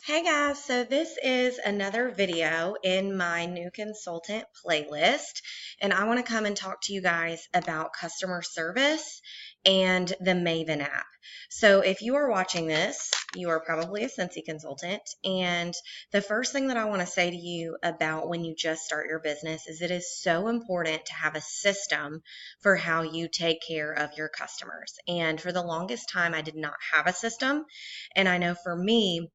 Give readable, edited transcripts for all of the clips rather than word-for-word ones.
Hey guys, so this is another video in my new consultant playlist, and I want to come and talk to you guys about customer service and the Maven app. So if you are watching this, you are probably a Scentsy consultant, and the first thing that I want to say to you about when you just start your business is it is so important to have a system for how you take care of your customers. And for the longest time, I did not have a system, and I know for me,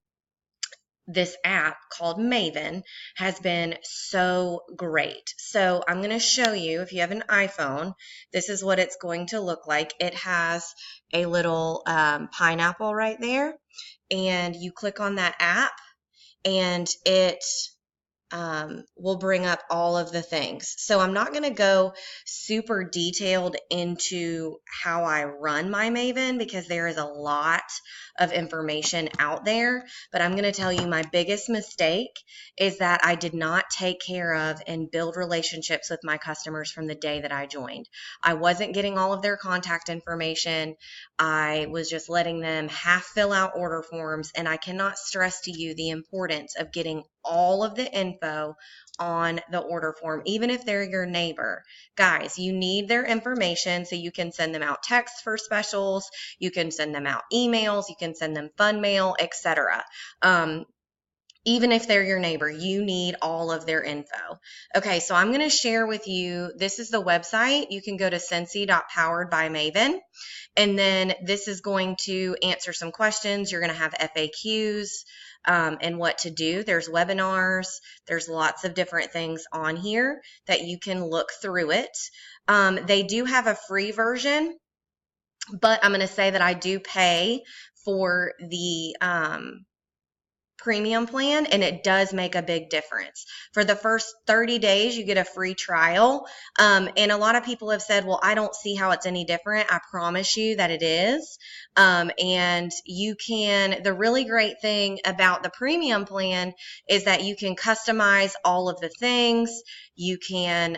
this app called Maven has been so great. So I'm going to show you, if you have an iPhone, this is what it's going to look like. It has a little pineapple right there, and you click on that app, and it will bring up all of the things. So I'm not going to go super detailed into how I run my Maven because there is a lot of information out there, but I'm going to tell you my biggest mistake is that I did not take care of and build relationships with my customers from the day that I joined. I wasn't getting all of their contact information. I was just letting them half fill out order forms, and I cannot stress to you the importance of getting all of the info on the order form, even if they're your neighbor. Guys, you need their information so you can send them out texts for specials, you can send them out emails, you can send them fun mail, etc. Even if they're your neighbor, you need all of their info. Okay, so I'm going to share with you, this is the website. You can go to Scentsy.poweredbymaven. And then this is going to answer some questions. You're going to have FAQs and what to do. There's webinars. There's lots of different things on here that you can look through it. They do have a free version, but I'm going to say that I do pay for the premium plan, and it does make a big difference. For the first 30 days, you get a free trial. And a lot of people have said, well, I don't see how it's any different. I promise you that it is. And you can, the really great thing about the premium plan is that you can customize all of the things. You can,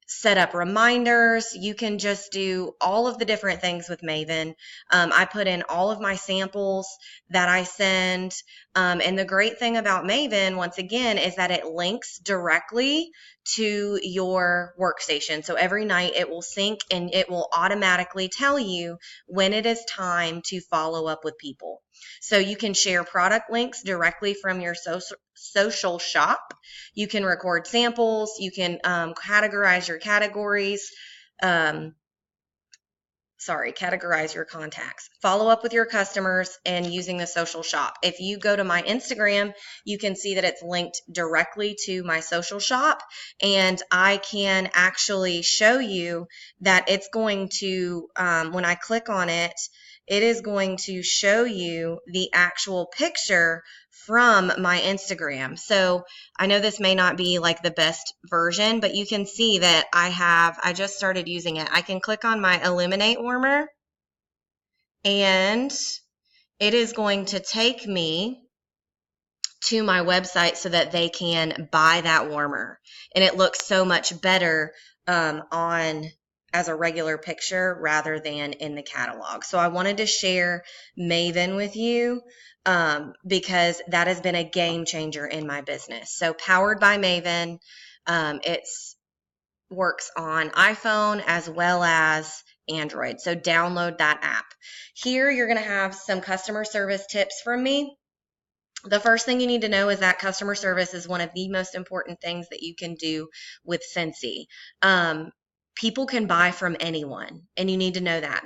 set up reminders. You can just do all of the different things with Maven. I put in all of my samples that I send. And the great thing about Maven, once again, is that it links directly to your workstation. So every night it will sync and it will automatically tell you when it is time to follow up with people. So you can share product links directly from your social shop. You can record samples. You can categorize your categories. Categorize your contacts. Follow up with your customers and using the social shop. If you go to my Instagram, you can see that it's linked directly to my social shop, and I can actually show you that it's going to, when I click on it, it is going to show you the actual picture from my Instagram. So I know this may not be like the best version, but you can see that I just started using it. I can click on my Illuminate warmer, and it is going to take me to my website so that they can buy that warmer. And it looks so much better on as a regular picture rather than in the catalog. So I wanted to share Maven with you because that has been a game changer in my business. So Powered by Maven, it's works on iPhone as well as Android. So download that app. Here you're going to have some customer service tips from me. The first thing you need to know is that customer service is one of the most important things that you can do with Scentsy. People can buy from anyone, and you need to know that.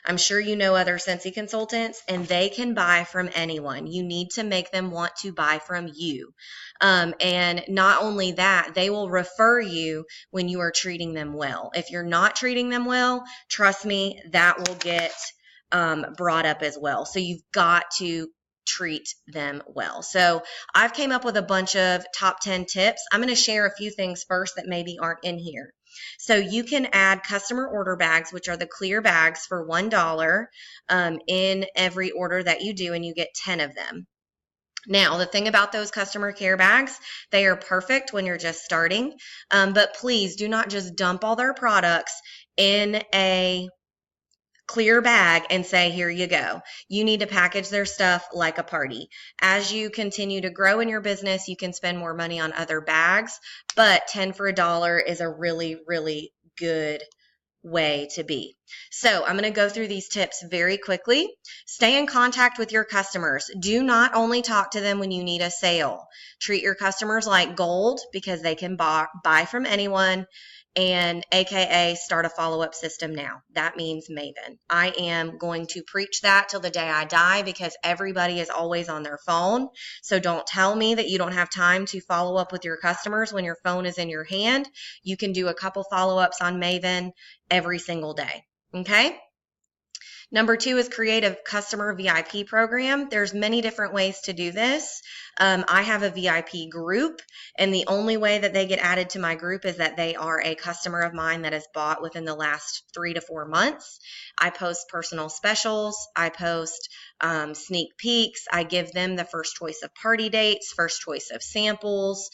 I'm sure you know other Scentsy consultants, and they can buy from anyone. You need to make them want to buy from you. And not only that, they will refer you when you are treating them well. If you're not treating them well, trust me, that will get brought up as well. So you've got to treat them well. So I've came up with a bunch of top 10 tips. I'm going to share a few things first that maybe aren't in here. So you can add customer order bags, which are the clear bags for $1 in every order that you do, and you get 10 of them. Now, the thing about those customer care bags, they are perfect when you're just starting, but please do not just dump all their products in a clear bag and say, here you go. You need to package their stuff like a party. As you continue to grow in your business, you can spend more money on other bags, but 10 for $1 is a really, really good way to be. So I'm going to go through these tips very quickly. Stay in contact with your customers. Do not only talk to them when you need a sale. Treat your customers like gold because they can buy from anyone, and AKA start a follow-up system now. That means Maven. I am going to preach that till the day I die because everybody is always on their phone. So don't tell me that you don't have time to follow up with your customers when your phone is in your hand. You can do a couple follow-ups on Maven every single day. Okay? Number 2 is create a customer VIP program. There's many different ways to do this. I have a VIP group, and the only way that they get added to my group is that they are a customer of mine that has bought within the last 3 to 4 months. I post personal specials. I post sneak peeks. I give them the first choice of party dates, first choice of samples,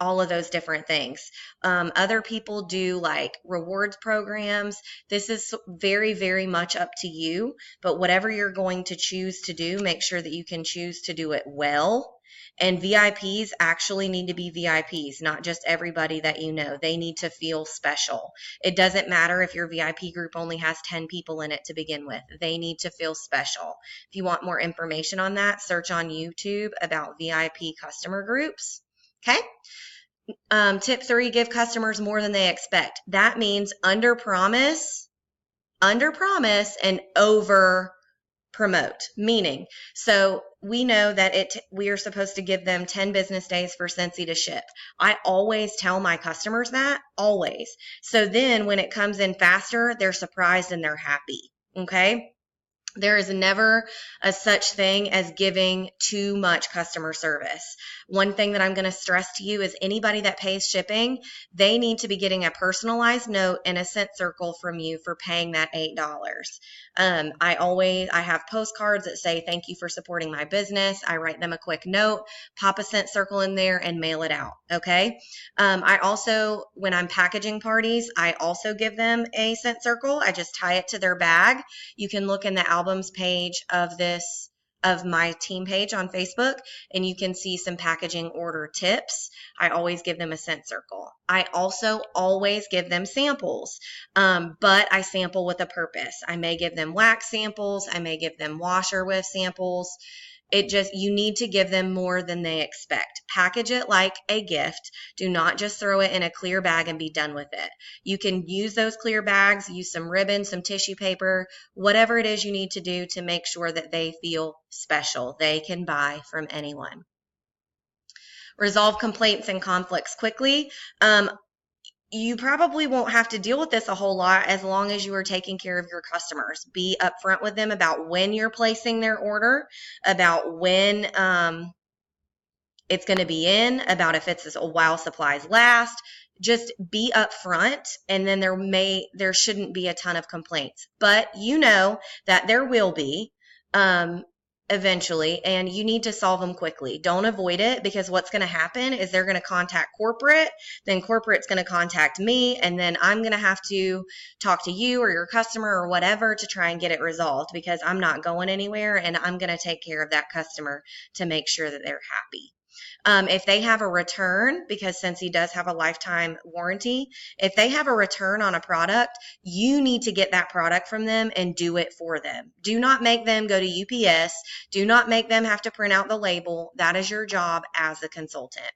all of those different things. Other people do like rewards programs. This is very, very much up to you, but whatever you're going to choose to do, make sure that you can choose to do it well. And VIPs actually need to be VIPs, not just everybody that you know. They need to feel special. It doesn't matter if your VIP group only has 10 people in it to begin with. They need to feel special. If you want more information on that, search on YouTube about VIP customer groups. Okay? Tip 3, give customers more than they expect. That means under promise, and over promote. Meaning, so we know that we are supposed to give them 10 business days for Scentsy to ship. I always tell my customers that, always. So then when it comes in faster, they're surprised and they're happy. Okay? There is never a such thing as giving too much customer service. One thing that I'm going to stress to you is anybody that pays shipping, they need to be getting a personalized note and a scent circle from you for paying that $8. I have postcards that say, thank you for supporting my business. I write them a quick note, pop a scent circle in there and mail it out. Okay. I also, when I'm packaging parties, I also give them a scent circle. I just tie it to their bag. You can look in the albums page of my team page on Facebook, and you can see some packaging order tips. I always give them a scent circle. I also always give them samples, but I sample with a purpose. I may give them wax samples. I may give them washer whiff samples. You need to give them more than they expect. Package it like a gift. Do not just throw it in a clear bag and be done with it. You can use those clear bags, use some ribbon, some tissue paper, whatever it is you need to do to make sure that they feel special. They can buy from anyone. Resolve complaints and conflicts quickly. You probably won't have to deal with this a whole lot as long as you are taking care of your customers. Be upfront with them about when you're placing their order, about when it's going to be in, about if it's a while supplies last. Just be upfront, and then there shouldn't be a ton of complaints. But you know that there will be eventually, and you need to solve them quickly. Don't avoid it, because what's going to happen is they're going to contact corporate, then corporate's going to contact me, and then I'm going to have to talk to you or your customer or whatever to try and get it resolved, because I'm not going anywhere and I'm going to take care of that customer to make sure that they're happy. If they have a return, because Scentsy does have a lifetime warranty, if they have a return on a product, you need to get that product from them and do it for them. Do not make them go to UPS. Do not make them have to print out the label. That is your job as a consultant.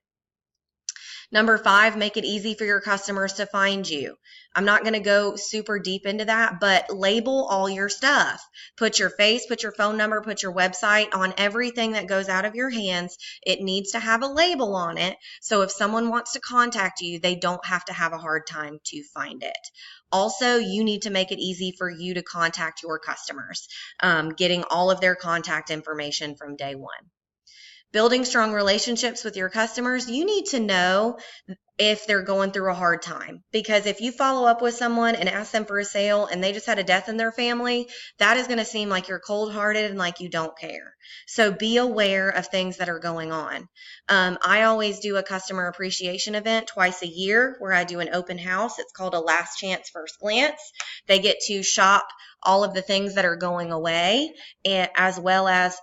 Number 5, make it easy for your customers to find you. I'm not going to go super deep into that, but label all your stuff. Put your face, put your phone number, put your website on everything that goes out of your hands. It needs to have a label on it, so if someone wants to contact you, they don't have to have a hard time to find it. Also, you need to make it easy for you to contact your customers, getting all of their contact information from day one. Building strong relationships with your customers, you need to know if they're going through a hard time. Because if you follow up with someone and ask them for a sale and they just had a death in their family, that is going to seem like you're cold hearted and like you don't care. So be aware of things that are going on. I always do a customer appreciation event twice a year where I do an open house. It's called a last chance first glance. They get to shop all of the things that are going away, and as well as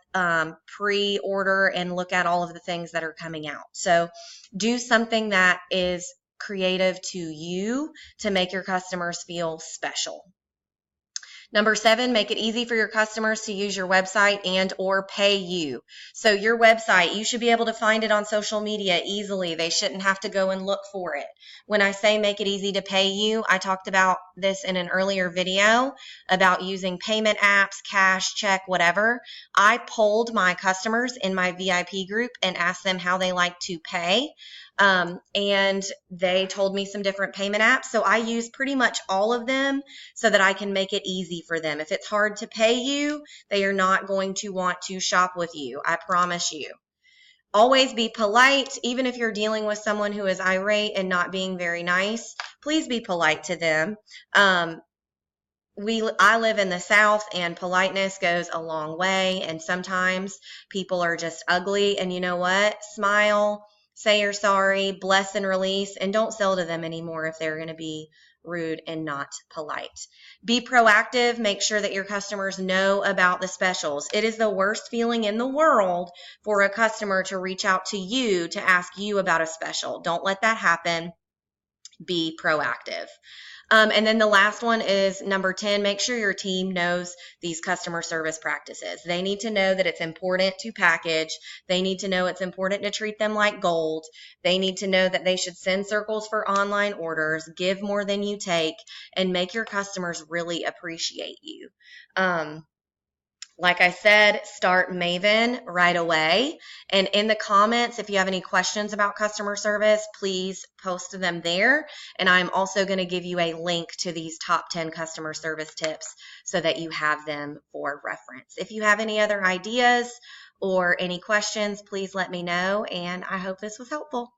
pre-order and look at all of the things that are coming out. So do something that is creative to you to make your customers feel special. Number 7, make it easy for your customers to use your website and or pay you. So your website, you should be able to find it on social media easily. They shouldn't have to go and look for it. When I say make it easy to pay you, I talked about this in an earlier video about using payment apps, cash, check, whatever. I polled my customers in my VIP group and asked them how they like to pay. And they told me some different payment apps. So I use pretty much all of them so that I can make it easy for them. If it's hard to pay you, they are not going to want to shop with you. I promise you. Always be polite, even if you're dealing with someone who is irate and not being very nice. Please be polite to them. I live in the South, and politeness goes a long way. And sometimes people are just ugly. And you know what? Smile, say you're sorry, bless and release, and don't sell to them anymore if they're going to be rude and not polite. Be proactive. Make sure that your customers know about the specials. It is the worst feeling in the world for a customer to reach out to you to ask you about a special. Don't let that happen. Be proactive. And then the last one is number 10, make sure your team knows these customer service practices. They need to know that it's important to package. They need to know it's important to treat them like gold. They need to know that they should send circles for online orders, give more than you take, and make your customers really appreciate you. Like I said, start Maven right away. And in the comments, if you have any questions about customer service, please post them there. And I'm also going to give you a link to these top 10 customer service tips so that you have them for reference. If you have any other ideas or any questions, please let me know. And I hope this was helpful.